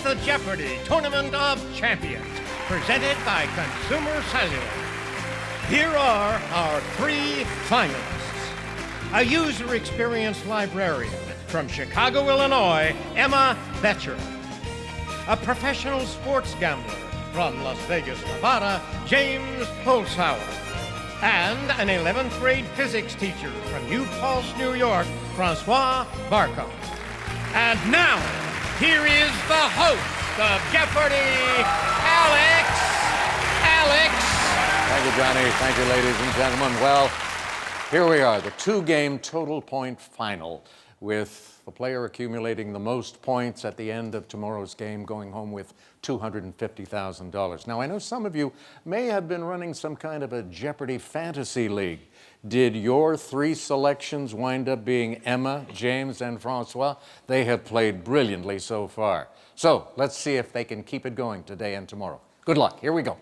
the Jeopardy Tournament of Champions, presented by Consumer Cellular. Here are our three finalists. A user experience librarian from Chicago, Illinois, Emma Betcher. A professional sports gambler from Las Vegas, Nevada, James Holzhauer. And an 11th grade physics teacher from New Paltz, New York, Francois Barcom. And now, here is the host of Jeopardy, Alex. Thank you, Johnny. Thank you, ladies and gentlemen. Well, here we are, the two-game total point final, with the player accumulating the most points at the end of tomorrow's game going home with $250,000. Now, I know some of you may have been running some kind of a Jeopardy fantasy league. Did your three selections wind up being Emma, James, and Francois? They have played brilliantly so far. So let's see if they can keep it going today and tomorrow. Good luck. Here we go.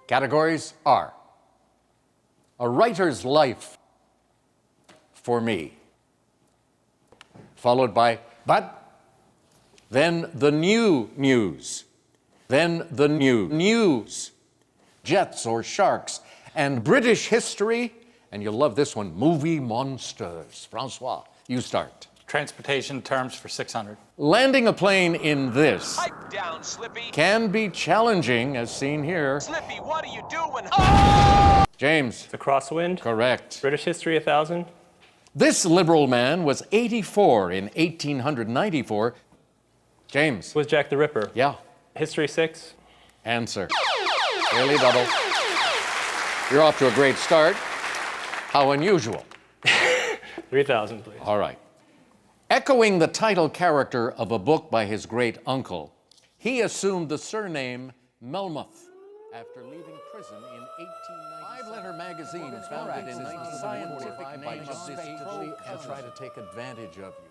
Categories are A Writer's Life for Me, followed by But, then the New News, then the New News, Jets or Sharks, and British History, and you'll love this one, Movie Monsters. Francois, you start. Transportation terms for 600. Landing a plane in this Pipe down, Slippy. can be challenging, as seen here. Slippy, what are you doing? Oh! James. The Crosswind. Correct. British History 1000. This liberal man was 84 in 1894. James. Was Jack the Ripper. Yeah. History 6. Answer. Nearly double. You're off to a great start. How unusual. 3000, please. All right. Echoing the title character of a book by his great uncle, he assumed the surname Melmoth after leaving prison in 1890. Five-letter magazine founded in 1945 by dispassionately and try to take advantage of you.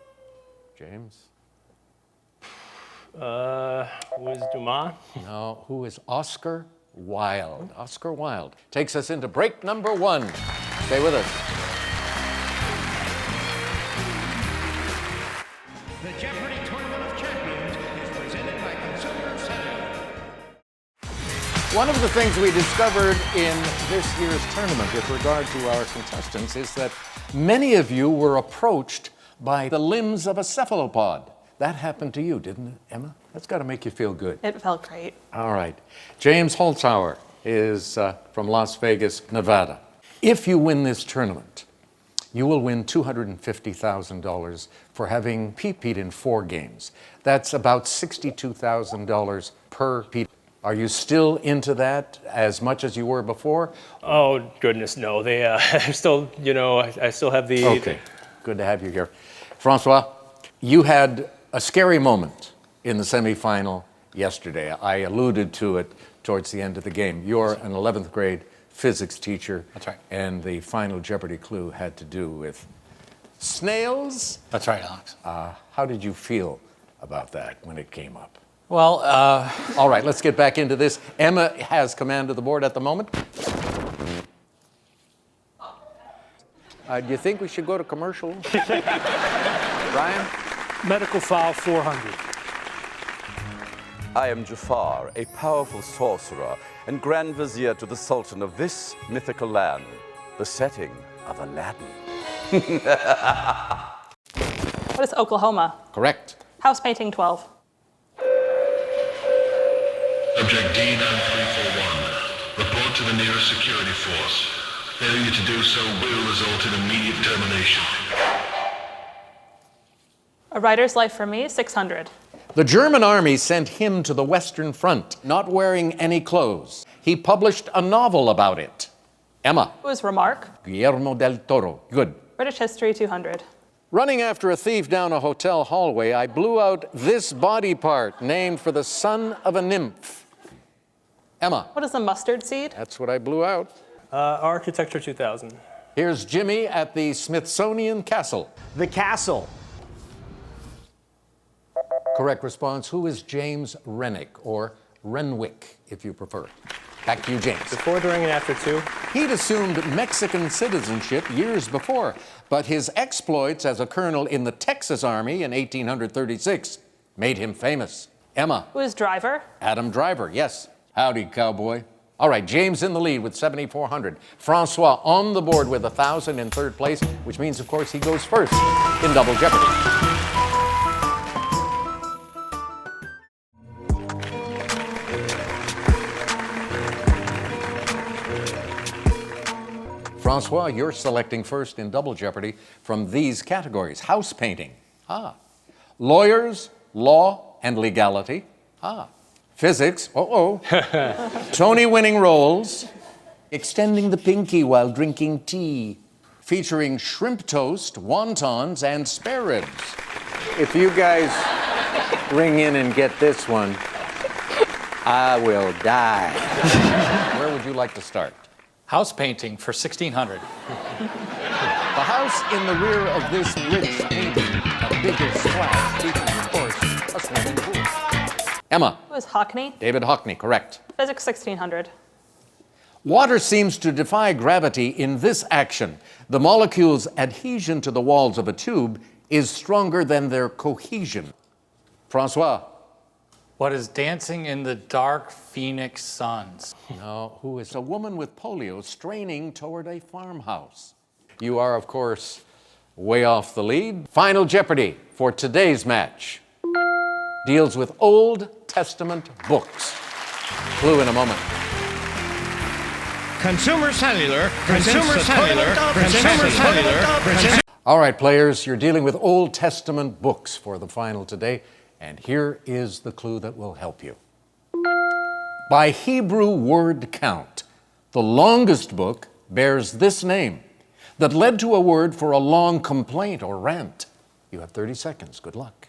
James? Was Dumas. No, who is Oscar Wilde? Oscar Wilde takes us into break number one. Stay with us. The Jeopardy Tournament of Champions is presented by Consumer Cellular. One of the things we discovered in this year's tournament with regard to our contestants is that many of you were approached by the limbs of a cephalopod. That happened to you, didn't it, Emma? That's got to make you feel good. It felt great. All right. James Holzhauer is from Las Vegas, Nevada. If you win this tournament, you will win $250,000 for having peed in 4 games. That's about $62,000 per peed. Are you still into that as much as you were before? Oh, goodness, no. They still, I still have the... Okay, good to have you here. Francois, you had a scary moment in the semifinal yesterday. I alluded to it towards the end of the game. You're an 11th grade physics teacher. That's right. And the final Jeopardy clue had to do with snails. That's right, Alex. How did you feel about that when it came up? Well, All right, let's get back into this. Emma has command of the board at the moment. Do you think we should go to commercial? Brian? Medical file 400. I am Jafar, a powerful sorcerer and Grand Vizier to the Sultan of this mythical land, the setting of Aladdin. What is Oklahoma? Correct. House painting 12. Subject D9341. Report to the nearest security force. Failure to do so will result in immediate termination. A Writer's Life for Me, 600. The German army sent him to the Western Front, not wearing any clothes. He published a novel about it. Emma. Who is Remark? Guillermo del Toro. Good. British History 200. Running after a thief down a hotel hallway, I blew out this body part named for the son of a nymph. Emma. What is a mustard seed? That's what I blew out. Architecture 2000. Here's Jimmy at the Smithsonian Castle. The Castle. Correct response. Who is James Renwick, or Renwick, if you prefer? Back to you, James. Before, during, and after 2. He'd assumed Mexican citizenship years before, but his exploits as a colonel in the Texas Army in 1836 made him famous. Emma. Who is driver? Adam Driver, yes. Howdy, cowboy. All right, James in the lead with 7,400. Francois on the board with 1,000 in third place, which means, of course, he goes first in Double Jeopardy. Francois, you're selecting first in Double Jeopardy from these categories. House painting. Lawyers, law, and legality. Physics. Tony-winning roles. Extending the pinky while drinking tea. Featuring shrimp toast, wontons, and spare ribs. If you guys ring in and get this one, I will die. Where would you like to start? House painting for 1,600. The house in the rear of this rich painting, a bigger splash, features, of course, a swimming pool. Emma. Who is Hockney? David Hockney, correct. Physics 1,600. Water seems to defy gravity in this action. The molecule's adhesion to the walls of a tube is stronger than their cohesion. Francois. What is dancing in the dark Phoenix suns? No, who is a woman with polio straining toward a farmhouse. You are, of course, way off the lead. Final Jeopardy for today's match deals with Old Testament books. Clue in a moment. Consumer Cellular presents Consumer Cellular. All right, players, you're dealing with Old Testament books for the final today, and here is the clue that will help you. By Hebrew word count, the longest book bears this name that led to a word for a long complaint or rant. You have 30 seconds. Good luck.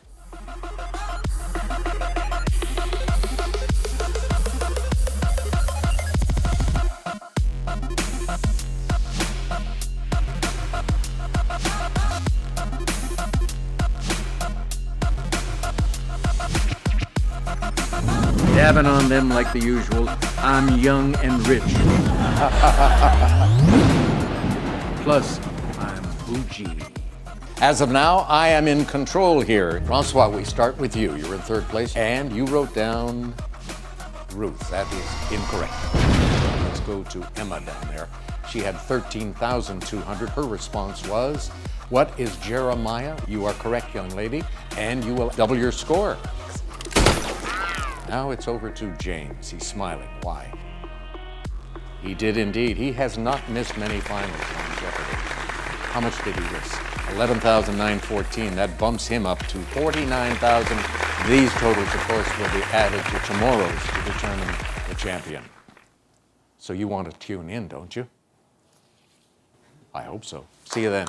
Dabbing on them like the usual. I'm young and rich. Plus, I'm bougie. As of now, I am in control here. Francois, we start with you. You're in third place, and you wrote down Ruth. That is incorrect. Let's go to Emma down there. She had 13,200. Her response was, what is Jeremiah? You are correct, young lady, and you will double your score. Now it's over to James. He's smiling. Why? He did indeed. He has not missed many finals on Jeopardy. How much did he miss? 11,914. That bumps him up to 49,000. These totals, of course, will be added to tomorrow's to determine the champion. So you want to tune in, don't you? I hope so. See you then.